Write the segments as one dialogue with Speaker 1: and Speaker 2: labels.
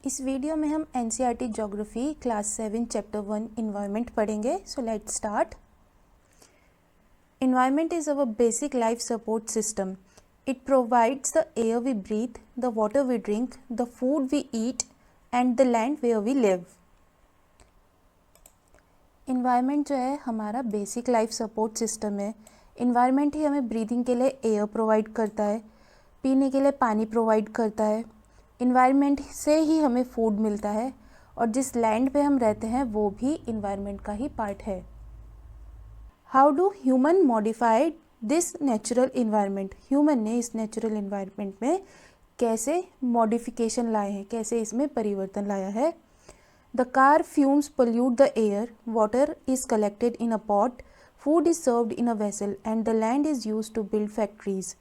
Speaker 1: इस वीडियो में हम NCERT geography class 7 chapter 1 environment पढ़ेंगे. So let's start. Environment is our basic life support system. It provides the air we breathe, the water we drink, the food we eat and the land where we live. Environment जो है हमारा basic life support system है. Environment ही हमें breathing के लिए air provide करता है, पीने के लिए पानी प्रोवाइड करता है. Environment से ही हमें फूड मिलता है और जिस लैंड पे हम रहते हैं वो भी environment का ही पार्ट है. How do human modified this natural environment. Human ने इस नेचुरल इन्वायरमेंट में कैसे मॉडिफिकेशन लाए हैं, कैसे इसमें परिवर्तन लाया है. The car fumes pollute the air, water is collected in a pot, food is served in a vessel and the land is used to build factories.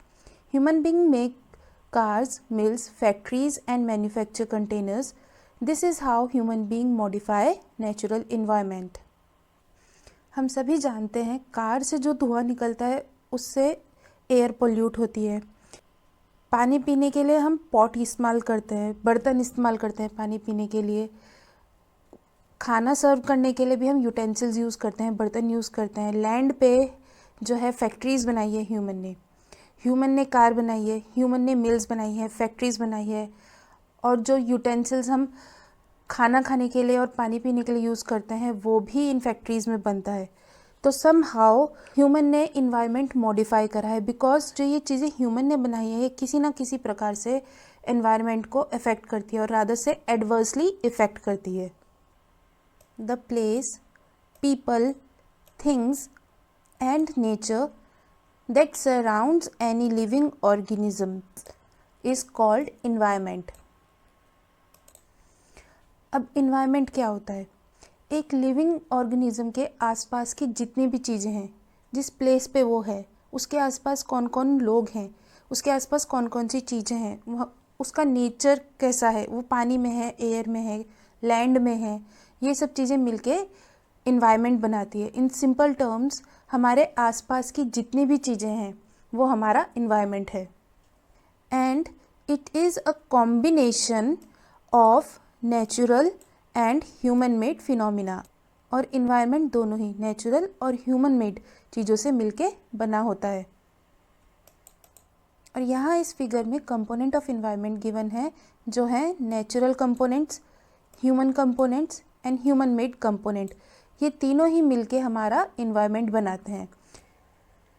Speaker 1: Human being make cars, mills, factories and manufacture containers. This is how human being modify natural environment. हम सभी जानते हैं car से जो धुआं निकलता है उससे एयर पोल्यूट होती है. पानी पीने के लिए हम पॉट इस्तेमाल करते हैं, बर्तन इस्तेमाल करते हैं पानी पीने के लिए. खाना सर्व करने के लिए भी हम यूटेंसिल्स यूज़ करते हैं, बर्तन यूज़ करते हैं. लैंड पे जो है फैक्ट्रीज़ बनाई है ह्यूमन ने कार बनाई है, ह्यूमन ने मिल्स बनाई है, फैक्ट्रीज़ बनाई है. और जो यूटेंसिल्स हम खाना खाने के लिए और पानी पीने के लिए यूज़ करते हैं वो भी इन फैक्ट्रीज़ में बनता है. तो सम हाउ ह्यूमन ने इन्वायरमेंट मॉडिफाई करा है, बिकॉज जो ये चीज़ें ह्यूमन ने बनाई है ये किसी ना किसी प्रकार से एनवायरनमेंट को अफेक्ट करती है और रादर से एडवर्सली इफ़ेक्ट करती है. The place, people, things and nature that surrounds any living organism is called environment. अब environment क्या होता है? एक living organism के आसपास की जितनी भी चीज़ें हैं, जिस प्लेस पे वो है, उसके आसपास कौन कौन लोग हैं, उसके आसपास कौन कौन सी चीज़ें हैं, वह उसका नेचर कैसा है, वो पानी में है, एयर में है, लैंड में है, ये सब चीज़ें मिलके इन्वायरमेंट बनाती है. इन सिंपल टर्म्स हमारे आसपास की जितनी भी चीज़ें हैं वो हमारा इन्वायरमेंट है. And it is a combination of natural and human made phenomena. और इन्वायरमेंट दोनों ही नेचुरल और ह्यूमन मेड चीज़ों से मिलके बना होता है. और यहाँ इस फिगर में कंपोनेंट ऑफ इन्वायरमेंट गिवन है, जो है natural components, human components and human made component. ये तीनों ही मिलके हमारा इन्वायरमेंट बनाते हैं.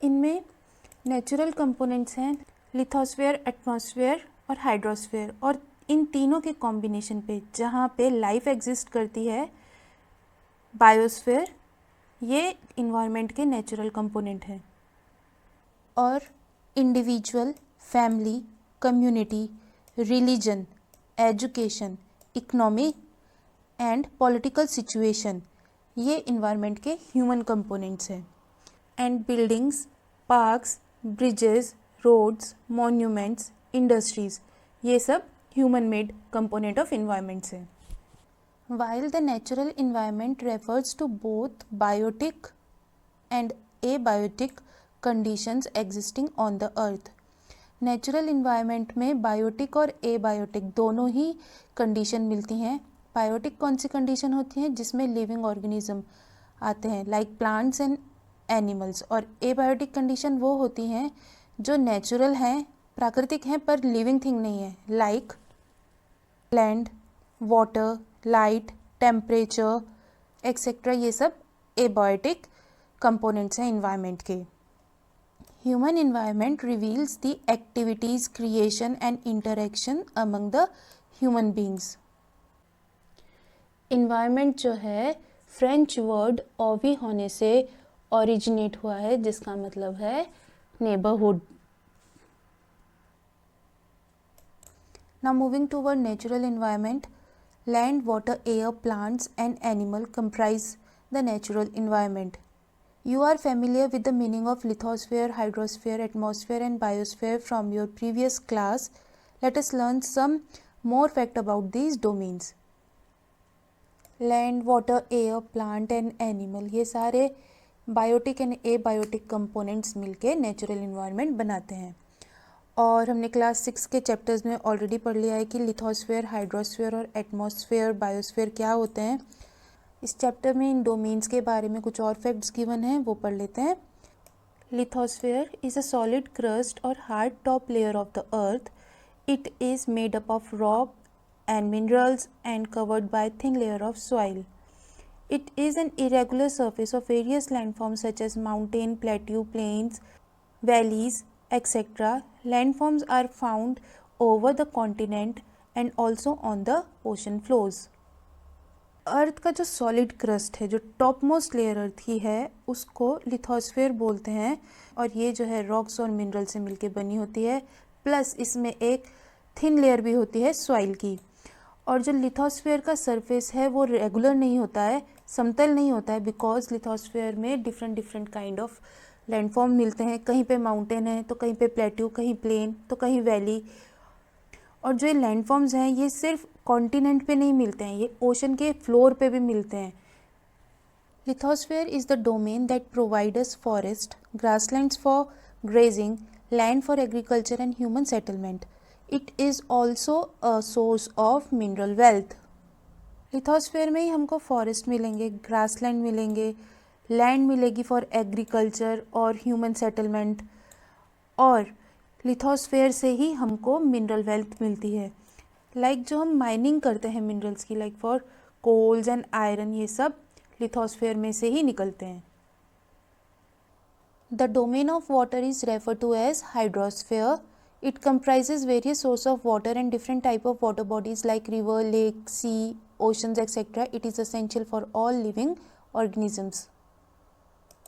Speaker 1: इनमें नेचुरल कंपोनेंट्स हैं लिथोस्फीयर, एटमॉस्फेयर और हाइड्रोस्फीयर. और इन तीनों के कॉम्बिनेशन पे जहाँ पे लाइफ एग्जिस्ट करती है, बायोस्फीयर, ये इन्वायरमेंट के नेचुरल कंपोनेंट हैं. और individual, family, community, religion, education, economy and political situation, ये इन्वायरमेंट के ह्यूमन कंपोनेंट्स हैं. And buildings, parks, bridges, roads, monuments, industries, ये सब human made component of environments हैं. While the natural environment refers to both biotic and abiotic conditions existing on the earth. Natural environment में biotic और abiotic दोनों ही condition मिलती हैं. Biotic कौन सी कंडीशन होती है? जिसमें लिविंग ऑर्गेनिज्म आते हैं लाइक प्लांट्स एंड एनिमल्स. और एबायोटिक कंडीशन वो होती हैं जो नेचुरल हैं, प्राकृतिक हैं पर लिविंग थिंग नहीं है, like land, water, light, temperature etcetera. ये सब एबायोटिक कंपोनेंट्स हैं इन्वायरमेंट के. Human environment reveals the activities, creation and interaction among the human beings. Environment जो है फ्रेंच वर्ड ओवी होने से ओरिजिनेट हुआ है, जिसका मतलब है neighbourhood. Now moving toward natural environment. Land, water, air, plants and animal comprise the natural environment. You are familiar with the meaning of lithosphere, hydrosphere, atmosphere and biosphere from your previous class. Let us learn some more fact about these domains. Land, water, air, plant and animal, ये सारे biotic and abiotic components मिलके natural environment बनाते हैं. और हमने class 6 के chapters में already पढ़ लिया है कि लिथोस्फीयर, हाइड्रोस्फीयर और एटमॉस्फेयर, बायोस्फीयर क्या होते हैं। इस चैप्टर में इन डोमेन्स के बारे में कुछ और फैक्ट्स गिवन हैं, वो पढ़ लेते हैं। Lithosphere is a solid crust और hard top layer of the earth. It is made up of rock and minerals and covered by thin layer of soil. It is an irregular surface of various landforms such as mountain, plateau, plains, valleys, etc. Landforms are found over the continent and also on the ocean floors. अर्थ का जो solid crust है, जो top most layer अर्थ की है, उसको lithosphere बोलते हैं और ये जो है रॉक्स और मिनरल से मिलके बनी होती है, प्लस इसमें एक थिन लेयर भी होती है सॉइल की। और जो लिथोस्फीयर का सरफेस है वो रेगुलर नहीं होता है, समतल नहीं होता है, बिकॉज लिथोस्फीयर में डिफरेंट काइंड ऑफ लैंडफॉर्म मिलते हैं। कहीं पे माउंटेन है तो कहीं पे प्लेट्यू, कहीं प्लेन तो कहीं वैली। और जो ये लैंडफॉर्म्स हैं ये सिर्फ कॉन्टिनेंट पे नहीं मिलते हैं, ये ओशन के फ्लोर पे भी मिलते हैं। Lithosphere is the domain that provide us forest, grasslands for grazing, land for agriculture and human settlement. It is also a source of mineral wealth. Lithosphere में ही हमको फॉरेस्ट मिलेंगे, ग्रासलैंड मिलेंगे, लैंड मिलेगी फॉर एग्रीकल्चर और human settlement, और lithosphere से ही हमको mineral wealth मिलती है। लाइक जो हम माइनिंग करते हैं मिनरल्स की, like for coals and iron, ये सब लिथोस्फीयर में से ही निकलते हैं। The domain of water is refer to as hydrosphere. It comprises various sources of water and different type of water bodies like river, lake, sea, oceans, etc. It is essential for all living organisms.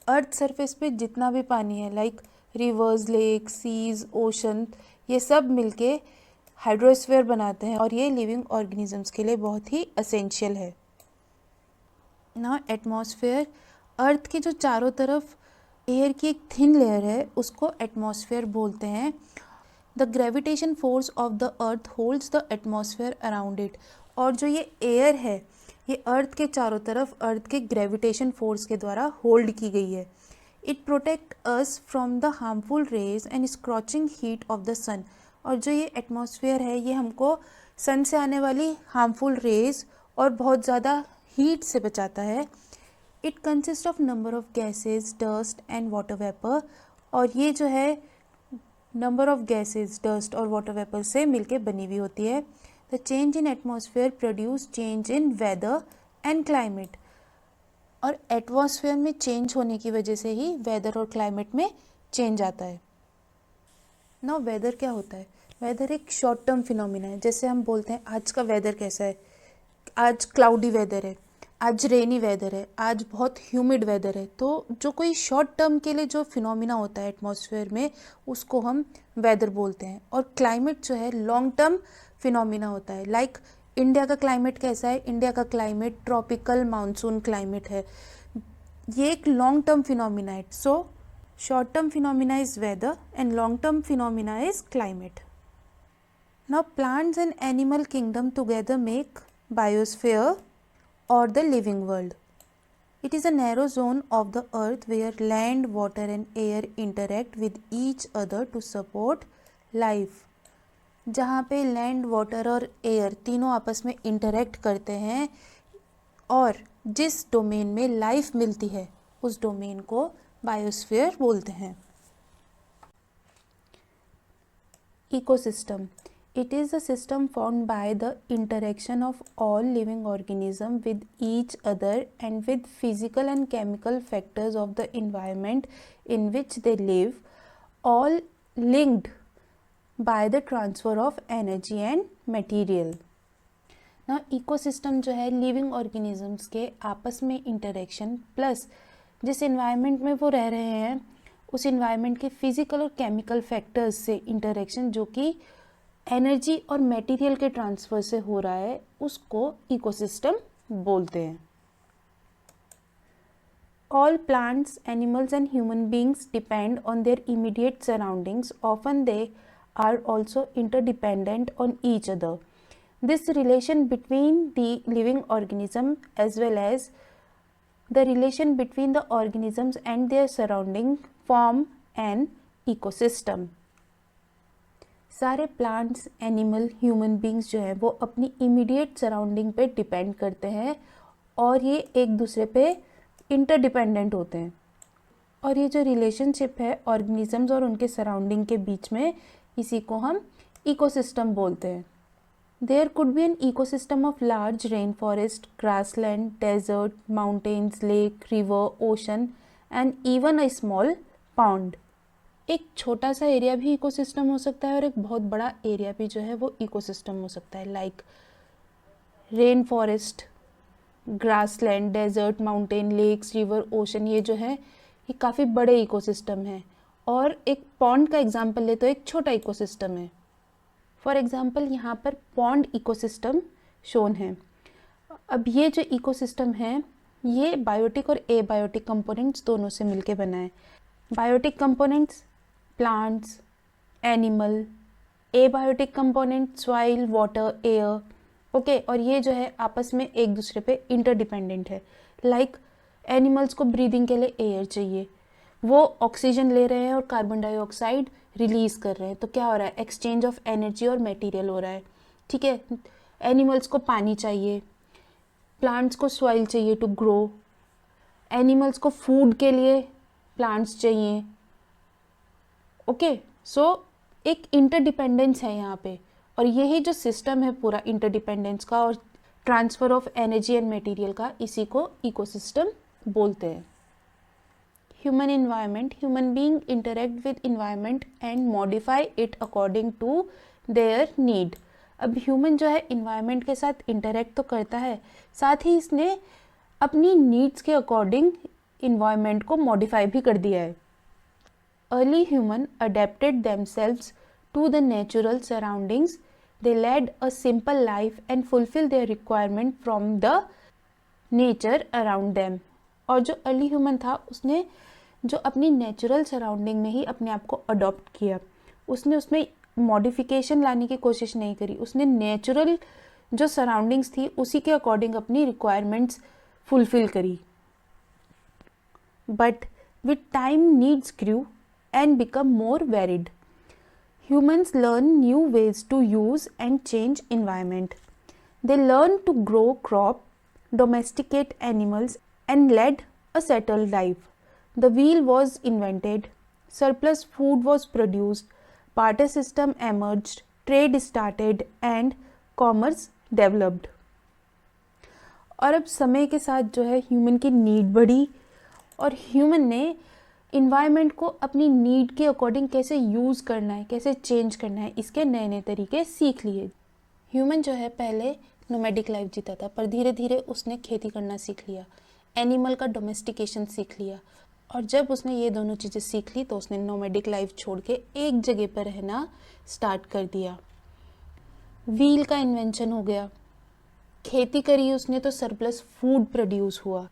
Speaker 1: Earth surface पे जितना भी पानी है, like rivers, lake, seas, ocean, ये सब मिलके hydrosphere बनाते हैं और ये लिविंग ऑर्गेनिजम्स के लिए बहुत ही असेंशियल है ना। एटमॉस्फेयर, अर्थ के जो चारों तरफ एयर की एक थिन लेयर है उसको एटमॉस्फेयर बोलते हैं। The gravitation force of the earth holds the atmosphere around it. और जो ये एयर है ये अर्थ के चारों तरफ अर्थ के ग्रेविटेशन फोर्स के द्वारा होल्ड की गई है। It protect us from the harmful rays and scorching heat of the sun. और जो ये एटमॉस्फेयर है ये हमको सन से आने वाली हार्मफुल रेज और बहुत ज़्यादा हीट से बचाता है। It consist of number of gases, dust and water vapour. और ये जो है नंबर ऑफ गैसेज, डस्ट और वाटर वेपर से मिलके बनी हुई होती है। The change in atmosphere produce change in weather and climate. और एटमॉस्फेयर में चेंज होने की वजह से ही वेदर और क्लाइमेट में चेंज आता है ना। वेदर क्या होता है? वेदर एक शॉर्ट टर्म फिनोमिना है। जैसे हम बोलते हैं आज का वेदर कैसा है, आज क्लाउडी वेदर है, आज रेनी वेदर है, आज बहुत ह्यूमिड वेदर है। तो जो कोई शॉर्ट टर्म के लिए जो फिनोमिना होता है एटमॉस्फेयर में उसको हम वेदर बोलते हैं। और क्लाइमेट जो है लॉन्ग टर्म फिनोमिना होता है। लाइक इंडिया का क्लाइमेट कैसा है? इंडिया का क्लाइमेट ट्रॉपिकल मानसून क्लाइमेट है। ये एक लॉन्ग टर्म फिनोमिना है। So short term phenomena is whether and long term phenomena is climate. Now plants and animal kingdom together make biosphere or the living world. It is a narrow zone of the earth where land, water and air interact with each other to support life. जहाँ पे land, water और air तीनों आपस में interact करते हैं और जिस डोमेन में लाइफ मिलती है उस डोमेन को बायोस्फीयर बोलते हैं। Ecosystem, it is a system formed by the interaction of all living organisms with each other and with physical and chemical factors of the environment in which they live, all linked by the transfer of energy and material. Now ecosystem जो है living organisms के आपस में interaction plus जिस environment में वो रह रहे हैं उस environment के physical और chemical factors से interaction जो कि एनर्जी और मटेरियल के ट्रांसफ़र से हो रहा है उसको इकोसिस्टम बोलते हैं। All plants, animals and human beings depend on their immediate surroundings. Often they are also interdependent on each other. This relation between the living organism as well as the relation between the organisms and their surrounding form an ecosystem. सारे plants, animal, human beings जो हैं वो अपनी immediate surrounding पे depend करते हैं और ये एक दूसरे पे इंटरडिपेंडेंट होते हैं। और ये जो रिलेशनशिप है ऑर्गेनिजम्स और उनके सराउंडिंग के बीच में, इसी को हम इकोसिस्टम बोलते हैं। There could be an ecosystem of large rain forest, grassland, desert, mountains, lake, river, ocean and even a small pond. एक छोटा सा एरिया भी इकोसिस्टम हो सकता है और एक बहुत बड़ा एरिया भी जो है वो इकोसिस्टम हो सकता है। Like rain forest, grassland, desert, mountain, lakes, river, ocean, ये जो है ये काफ़ी बड़े इकोसिस्टम हैं। और एक पॉन्ड का एग्जांपल ले तो एक छोटा इकोसिस्टम है। फॉर एग्जांपल यहाँ पर पॉन्ड इकोसिस्टम शोन है। अब ये जो इकोसिस्टम है ये बायोटिक और एबायोटिक कंपोनेंट्स दोनों से मिलके बना है। Biotic components plants, animal, abiotic component soil, water, air, okay. और ये जो है आपस में एक दूसरे पे इंटरडिपेंडेंट है। लाइक एनिमल्स को ब्रीदिंग के लिए एयर चाहिए, वो ऑक्सीजन ले रहे हैं और कार्बन डाइऑक्साइड रिलीज कर रहे हैं, तो क्या हो रहा है, एक्सचेंज ऑफ एनर्जी और मटेरियल हो रहा है, ठीक है। एनिमल्स को पानी चाहिए, प्लांट्स को सॉइल चाहिए टू ग्रो, एनिमल्स को फूड के लिए प्लांट्स चाहिए, ओके। सो एक इंटरडिपेंडेंस है यहाँ पे, और यही जो सिस्टम है पूरा इंटरडिपेंडेंस का और transfer of energy and material का, इसी को इकोसिस्टम बोलते हैं। Human environment, human being interact with environment and modify it according to their need. अब ह्यूमन जो है इन्वायरमेंट के साथ इंटरेक्ट तो करता है, साथ ही इसने अपनी नीड्स के अकॉर्डिंग इन्वायरमेंट को मॉडिफाई भी कर दिया है। Early human adapted themselves to the natural surroundings. They led a simple life and fulfilled their requirement from the nature around them. और जो अर्ली ह्यूमन था उसने जो अपनी नेचुरल सराउंडिंग में ही अपने आप को अडॉप्ट किया, उसने उसमें मॉडिफिकेशन लाने की कोशिश नहीं करी, उसने नेचुरल जो सराउंडिंग्स थी उसी के अकॉर्डिंग अपनी रिक्वायरमेंट्स फुलफिल करी। But with time needs grew and become more varied. Humans learn new ways to use and change environment. They learn to grow crop, domesticate animals and led a settled life. The wheel was invented, surplus food was produced, barter system emerged, trade started and commerce developed. और अब समय के साथ जो है human की need बढ़ी और ह्यूमन ने इन्वायरमेंट को अपनी नीड के अकॉर्डिंग कैसे यूज़ करना है, कैसे चेंज करना है, इसके नए नए तरीके सीख लिए। ह्यूमन जो है पहले नोमैडिक लाइफ जीता था, पर धीरे धीरे उसने खेती करना सीख लिया, एनिमल का डोमेस्टिकेशन सीख लिया, और जब उसने ये दोनों चीज़ें सीख ली तो उसने नोमैडिक लाइफ छोड़ के एक जगह पर रहना स्टार्ट कर दिया। व्हील का इन्वेंशन हो गया, खेती करी उसने तो सरप्लस फूड प्रोड्यूस हुआ,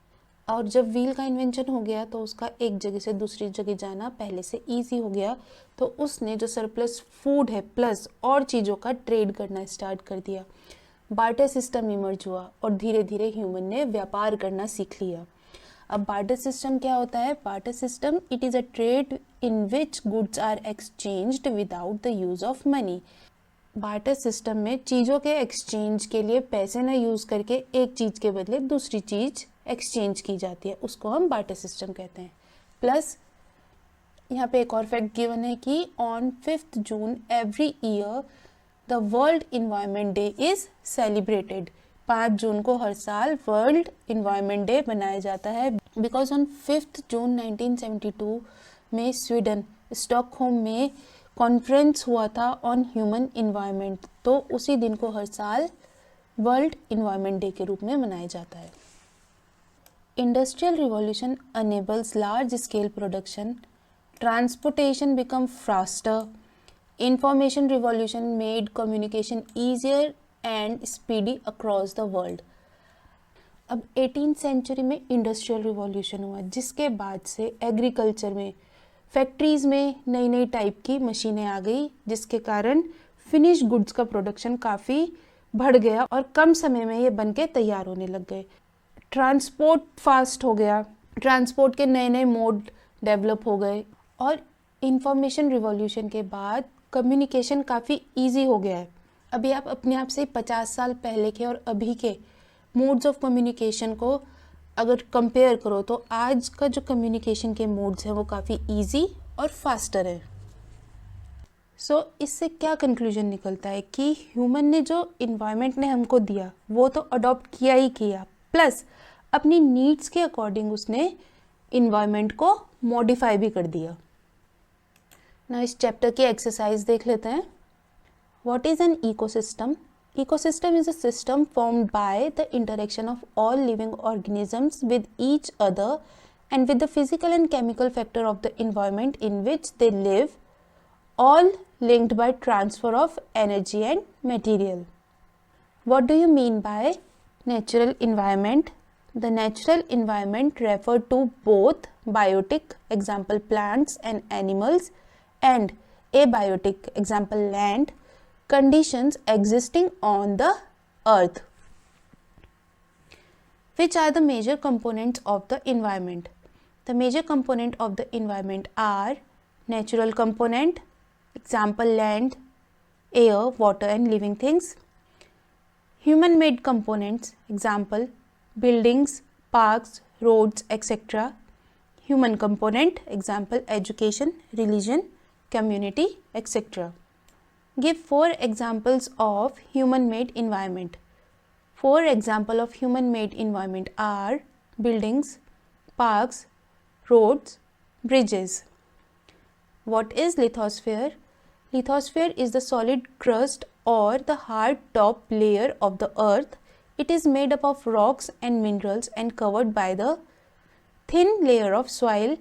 Speaker 1: और जब व्हील का इन्वेंशन हो गया तो उसका एक जगह से दूसरी जगह जाना पहले से ईजी हो गया, तो उसने जो सरप्लस फूड है प्लस और चीज़ों का ट्रेड करना स्टार्ट कर दिया। बार्टर सिस्टम इमर्ज हुआ और धीरे धीरे ह्यूमन ने व्यापार करना सीख लिया। अब बार्टर सिस्टम क्या होता है? Barter system it is a trade in which goods are exchanged without the use of money. Barter system में चीज़ों के एक्सचेंज के लिए पैसे ना यूज़ करके एक चीज़ के बदले दूसरी चीज़ एक्सचेंज की जाती है, उसको हम बार्टर सिस्टम कहते हैं। प्लस यहाँ पे एक और फैक्ट गिवन है कि on 5 June every year the world environment day is celebrated. 5 जून को हर साल वर्ल्ड इन्वायरमेंट डे मनाया जाता है, बिकॉज ऑन 5 जून 1972 में स्वीडन स्टॉकहोम में कॉन्फ्रेंस हुआ था ऑन ह्यूमन इन्वायरमेंट, तो उसी दिन को हर साल वर्ल्ड इन्वायरमेंट डे के रूप में मनाया जाता है। Industrial revolution enables large scale production, transportation become faster, information revolution made communication easier and speedy across the world. अब 18th सेंचुरी में इंडस्ट्रियल रिवॉल्यूशन हुआ, जिसके बाद से एग्रीकल्चर में फैक्ट्रीज में नई नई टाइप की मशीनें आ गई, जिसके कारण फिनिश गुड्स का प्रोडक्शन काफ़ी बढ़ गया और कम समय में ये बन के तैयार होने लग गए। ट्रांसपोर्ट फास्ट हो गया, ट्रांसपोर्ट के नए नए मोड डेवलप हो गए, और इंफॉर्मेशन रिवॉल्यूशन के बाद कम्युनिकेशन काफ़ी ईजी हो गया है। अभी आप अपने आप से 50 साल पहले के और अभी के मोड्स ऑफ कम्युनिकेशन को अगर कंपेयर करो तो आज का जो कम्युनिकेशन के मोड्स हैं वो काफ़ी ईजी और फास्टर है। सो इससे क्या कंक्लूजन निकलता है कि ह्यूमन ने जो इन्वायरमेंट ने हमको दिया वो तो अडॉप्ट किया ही किया, प्लस अपनी नीड्स के अकॉर्डिंग उसने इन्वायरमेंट को मॉडिफाई भी कर दिया। ना इस चैप्टर की एक्सरसाइज देख लेते हैं। What is an ecosystem? Ecosystem is a system formed by the interaction of all living organisms with each other and with the physical and chemical factor of the environment in which they live, all linked by transfer of energy and material. What do you mean by natural environment? The natural environment refer to both biotic, example plants and animals, and abiotic, example land, conditions existing on the earth. Which are the major components of the environment? The major component of the environment are natural component, example land, air, water and living things. Human made components, example buildings, parks, roads, etc. Human component, example education, religion, community, etc. Give 4 examples of human-made environment. 4 examples of human-made environment are buildings, parks, roads, bridges. What is lithosphere? Lithosphere is the solid crust or the hard top layer of the earth. It is made up of rocks and minerals and covered by the thin layer of soil.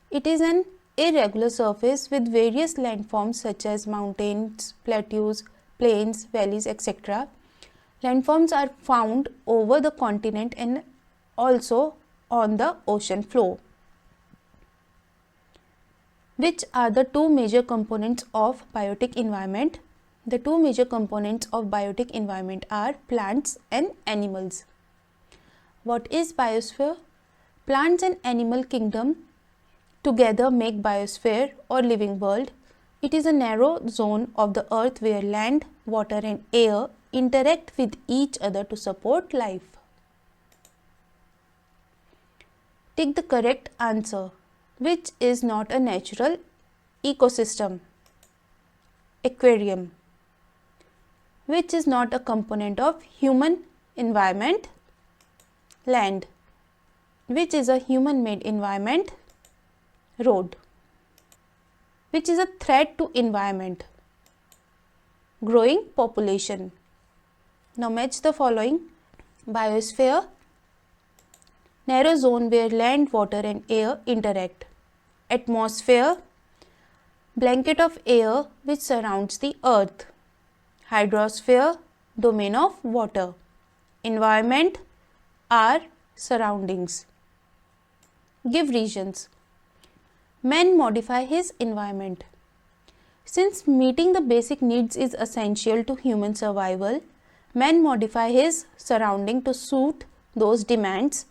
Speaker 1: It is an irregular surface with various landforms such as mountains, plateaus, plains, valleys, etc. Landforms are found over the continent and also on the ocean floor. Which are the 2 major components of biotic environment? The 2 major components of biotic environment are plants and animals. What is biosphere? Plants and animal kingdom together make biosphere or living world. It is a narrow zone of the earth where land, water and air interact with each other to support life. Take the correct answer. Which is not a natural ecosystem? Aquarium. Which is not a component of human environment? Land. Which is a human made environment? Road. Which is a threat to environment? Growing population. Now match the following. Biosphere, narrow zone where land, water and air interact. Atmosphere, blanket of air which surrounds the earth. Hydrosphere, domain of water. Environment, our surroundings. Give reasons. Man modify his environment. Since meeting the basic needs is essential to human survival, man modify his surrounding to suit those demands.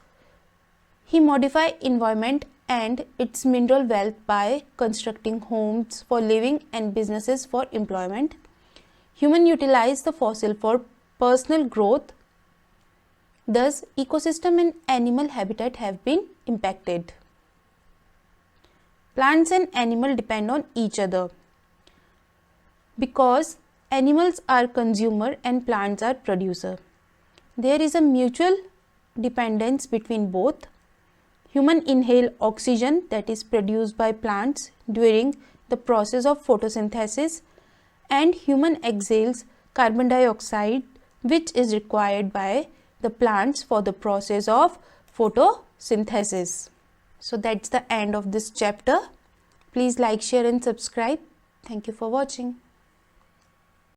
Speaker 1: He modify environment and its mineral wealth by constructing homes for living and businesses for employment. Human utilize the fossil for personal growth. Thus, ecosystem and animal habitat have been impacted. Plants and animals depend on each other because animals are consumer and plants are producer. There is a mutual dependence between both. Human inhale oxygen that is produced by plants during the process of photosynthesis, and human exhales carbon dioxide which is required by the plants for the process of photosynthesis. So that's the end of this chapter. Please like, share and subscribe. Thank you for watching.